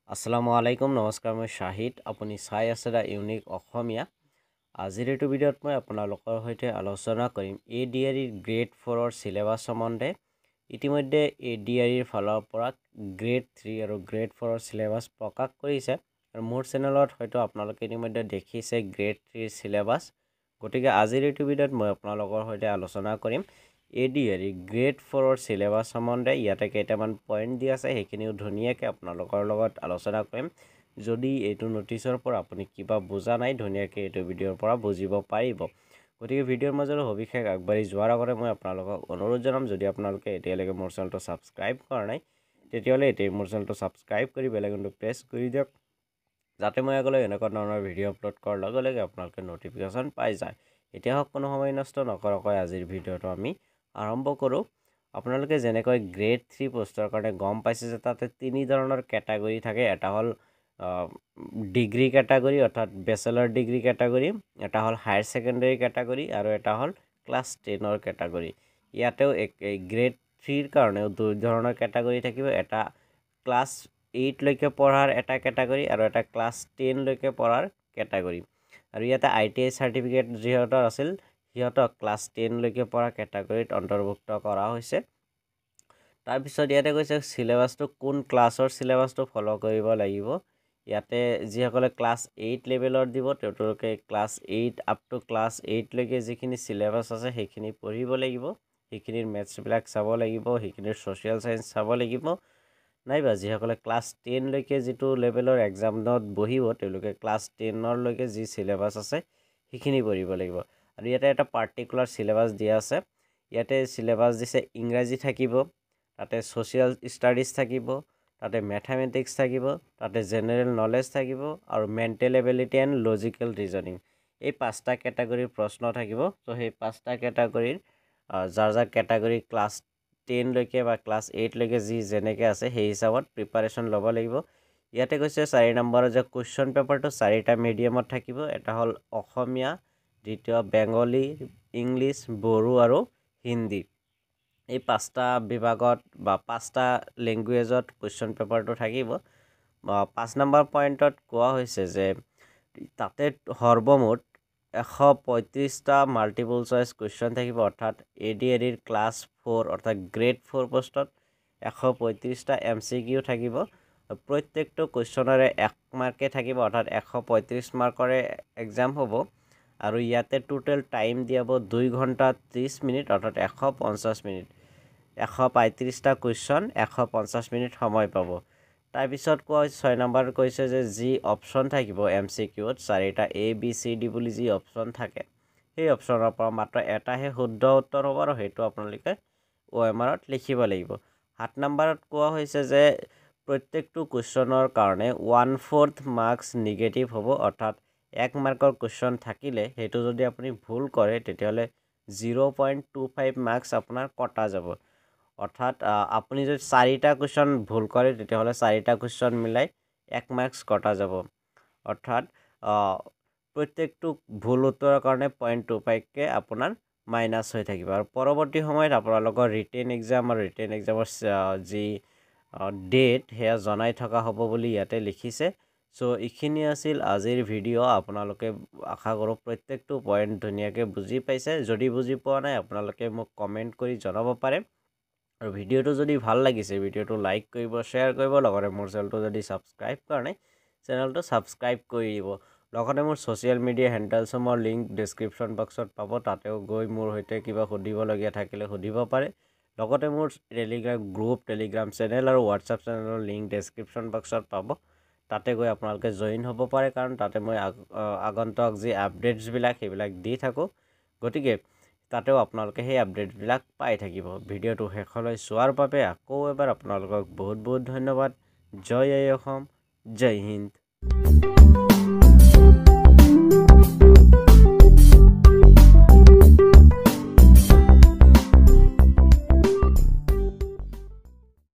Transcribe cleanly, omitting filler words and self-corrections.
আসসালামু আলাইকুম নমস্কাৰ মই শাহিদ আপুনি চাই আছে দা ইউনিক অসমীয়া আজিৰ এইটো ভিডিঅ'ত মই আপোনালোকৰ সৈতে আলোচনা কৰিম এডিআৰইৰ গ্ৰেড 4 ৰ সিলেবাস সম্বন্ধে ইতিমধ্যে এডিআৰইৰ ফালৰ পৰা গ্ৰেড 3 আৰু গ্ৰেড 4 ৰ সিলেবাস প্ৰকাশ কৰিছে আৰু মোৰ চেনেলত হয়তো আপোনালোকে ইতিমধ্যে দেখিছে গ্ৰেড 3 ৰ সিলেবাস গতিকে আজিৰ এইটো ভিডিঅ'ত মই আপোনালোকৰ সৈতে আলোচনা কৰিম এডিআৰই গ্ৰেড 4 ৰ সিলেবাস সম্বন্ধে ইয়াতে কেইটামান পইণ্ট দি আছে সেইখিনিও ধুনীয়াকৈ আপোনালোকৰ লগত আলোচনা কৰিম যদি এইটো নোটিছৰ পৰা আপুনি কিবা বুজা নাই ধুনীয়াকৈ এইটো ভিডিঅ'ৰ পৰা বুজিব পাৰিব গতিকে ভিডিঅ'ৰ মাজলৈ সবিশেষ আগবাঢ়ি যোৱাৰ আগতে মই আপোনালোকক অনুৰোধ জনাম যদি আপোনালোকে এতিয়ালৈকে মোৰ চেনেলটো ছাবস্ক্ৰাইব কৰা নাই তেতিয়াহ'লে এতিয়া মোৰ চেনেলটো ছাবস্ক্ৰাইব কৰি বেল আইকনটো প্ৰেছ কৰি দিয়ক যাতে মই আগলৈ এনেকুৱা ধৰণৰ ভিডিঅ' আপলোড কৰাৰ লগে লগে আপোনালোকে ন'টিফিকেশ্যন পাই যায় এতিয়া হওক কোনো সময় নষ্ট নকৰাকৈ আজিৰ ভিডিঅ'টো আমি আৰম্ভ কৰোঁ আপোনালোকে যেনেকৈ গ্ৰেড 3 পোষ্টৰ কাৰণে গম পাইছে যে তাতে তিনি ধৰণৰ ক্যাটাগৰী থাকে এটা হ'ল ডিগ্ৰী ক্যাটাগৰী অৰ্থাৎ বেচেলৰ ডিগ্ৰী ক্যাটাগৰী এটা হ'ল হায়াৰ সেকেন্ডাৰী ক্যাটাগৰী আৰু এটা হ'ল ক্লাছ 10 ৰ ক্যাটাগৰী ইয়াতেও গ্ৰেড 3 ৰ কাৰণেও দুই ধৰণৰ ক্যাটাগৰী থাকিব এটা ক্লাছ 8 লৈকে পঢ়াৰ এটা ক্যাটাগৰী আৰু এটা ক্লাছ 10 লৈকে পঢ়াৰ ক্যাটাগৰী আৰু ইয়াতে আইটিআই সাৰ্টিফিকেট যিহতৰ আছিল সিহঁতক ক্লাছ 10 লৈকে পঢ়া ক্যাটাগৰীত অন্তৰ্ভুক্ত কৰা হৈছে তাৰ পিছত ইয়াতে কৈছে সিলেবাসটো কোন ক্লাছৰ সিলেবাসটো ফলো কৰিব লাগিব ইয়াতে যিসকলে ক্লাছ 8 লেভেলৰ দিব তেওঁলোকে ক্লাছ 8 আপ টু ক্লাছ 8 লৈকে যিখিনি সিলেবাস আছে সেইখিনি পঢ়িব লাগিব সেইখিনিৰ মেথছ বিলাক চাব লাগিব সেইখিনিৰ সোশ্যাল সায়েন্স চাব লাগিব নাইবা যিসকলে ক্লাছ 10 লৈকে যিটো লেভেলৰ এক্সামত বহিব তেওঁলোকে ক্লাছ 10 লৈকে যি সিলেবাস আছে সেইখিনি পঢ়িব লাগিব আৰু ইয়াতে এটা পাৰ্টিকুলাৰ সিলেবাস দিয়া আছে ইয়াতে সিলেবাস দিছে ইংৰাজী থাকিব তাতে সোশ্যাল স্টাডিজ থাকিব তাতে ম্যাথমেটিক্স থাকিব তাতে জেনাৰেল নলেজ থাকিব আৰু mental ability and logical reasoning এই পাঁচটা ক্যাটাগৰীৰ প্ৰশ্ন থাকিব তো সেই পাঁচটা ক্যাটাগৰীৰ যাৰ যাৰ ক্যাটাগৰী ক্লাছ 10 লৈকে বা ক্লাছ 8 লৈকে যি যেনেকৈ আছে সেই হিচাপত প্ৰিপাৰেশ্যন ল'ব লাগিব ইয়াতে কৈছে 4 নম্বৰৰ যে কোৱেশ্চন পেপাৰটো চাৰিটা মিডিয়ামত থাকিব এটা হ'ল অসমীয়া দ্বিতীয় বেংগলী ইংলিছ বড়ো আৰু হিন্দী এই পাঁচটা বিভাগত বা পাঁচটা ল্যাঙ্গুৱেজত কোৱেশ্চন পেপাৰটো থাকিব 5 নম্বৰ পইণ্টত কোৱা হৈছে যে তাতে সৰ্বমুঠ 135টা মাল্টিপল চয়েস কোৱেশ্চন থাকিব অৰ্থাৎ এডিআৰইৰ ক্লাছ 4 অৰ্থাৎ গ্ৰেড 4 পোষ্টত 135টা এমসিকিউ থাকিব প্ৰত্যেকটো কোৱেশ্চনৰে 1 মাৰ্কে থাকিব অৰ্থাৎ 135 মাৰ্কৰে এক্সাম হ'ব আৰু ইয়াতে টোটাল টাইম দিয়াব 2 ঘণ্টা 30 মিনিট অৰ্থাৎ 150 মিনিট 135টা কোৱেশ্চন 150 মিনিট সময় পাব তাৰ পিছত কোৱা 6 নম্বৰ কৈছে যে যি অপচন থাকিব এমসিকিউত চাৰিটা এ বি সি ডি বুলি যি অপচন থাকে সেই অপচনৰ পৰা মাত্ৰ এটাহে শুদ্ধ উত্তৰ হ'ব আৰু সেইটো আপোনালোকে OMRত লিখিব লাগিব 7 নম্বৰত কোৱা হৈছে যে প্ৰত্যেকটো কোৱেশ্চনৰ কাৰণে 1/4 মাৰ্কস নিগেটিভ হ'ব অৰ্থাৎ 1 মাৰ্কৰ কোৱেশ্চন থাকিলে হেতু যদি আপুনি ভুল কৰে তেতিয়াহলে 0.25 মাৰ্কস আপোনাৰ কটা যাব অৰ্থাৎ আপুনি যদি 4টা কোৱেশ্চন ভুল কৰে তেতিয়াহলে 4টা কোৱেশ্চন মিলাই 1 মাৰ্কস কটা যাব অৰ্থাৎ প্ৰত্যেকটো ভুল উত্তৰৰ কাৰণে 0.25 কে আপোনাৰ মাইনাস হৈ থাকিব আৰু পৰৱৰ্তী সময়ত আপোনালোকৰ ৰিটেন এক্সাম আৰু ৰিটেন এক্সামৰ যি ডেট হেয়া জনাই থকা হ'ব বুলি ইয়াতে লিখিছে সো ইখিনি আছিল আজিৰ ভিডিঅ' আপোনালোকে আশা কৰো প্ৰত্যেকটো পইণ্ট ধুনীয়াকৈ বুজি পাইছে যদি বুজি পোৱা নাই আপোনালোকে মোক কমেন্ট কৰি জনাব পাৰে আৰু ভিডিঅ'টো যদি ভাল লাগিছে ভিডিঅ'টো লাইক কৰিব শেয়াৰ কৰিব লগতে মোৰ চেনেলটো যদি ছাবস্ক্ৰাইব কৰা নাই চেনেলটো ছাবস্ক্ৰাইব কৰি দিব লগতে মোৰ সোশ্যাল মিডিয়া হেণ্ডেলছৰ লিংক ডেসক্ৰিপচন বক্সত পাব তাতেও গৈ মোৰ হৈতে কিবা সুধিব লগিয়া থাকিলে সুধিব পাৰে লগতে মোৰ টেলিগ্ৰাম গ্ৰুপ টেলিগ্ৰাম চেনেল আৰু হোৱাটছআপ চেনেলৰ লিংক ডেসক্ৰিপচন বক্সত পাব তাতে গৈ আপোনালোকে জয়েন হ'ব পাৰে কাৰণ তাতে মই আগন্তক যি আপডেটছ বিলাক সেইবিলাক দি থাকো গতিকে তাতেও আপোনালোকে সেই আপডেট বিলাক পাই থাকিব ভিডিঅ'টো শেষলৈ চোৱাৰ বাবে আকৌ এবাৰ আপোনালোকক বহুত বহুত ধন্যবাদ জয় অসম জয় হিন্দ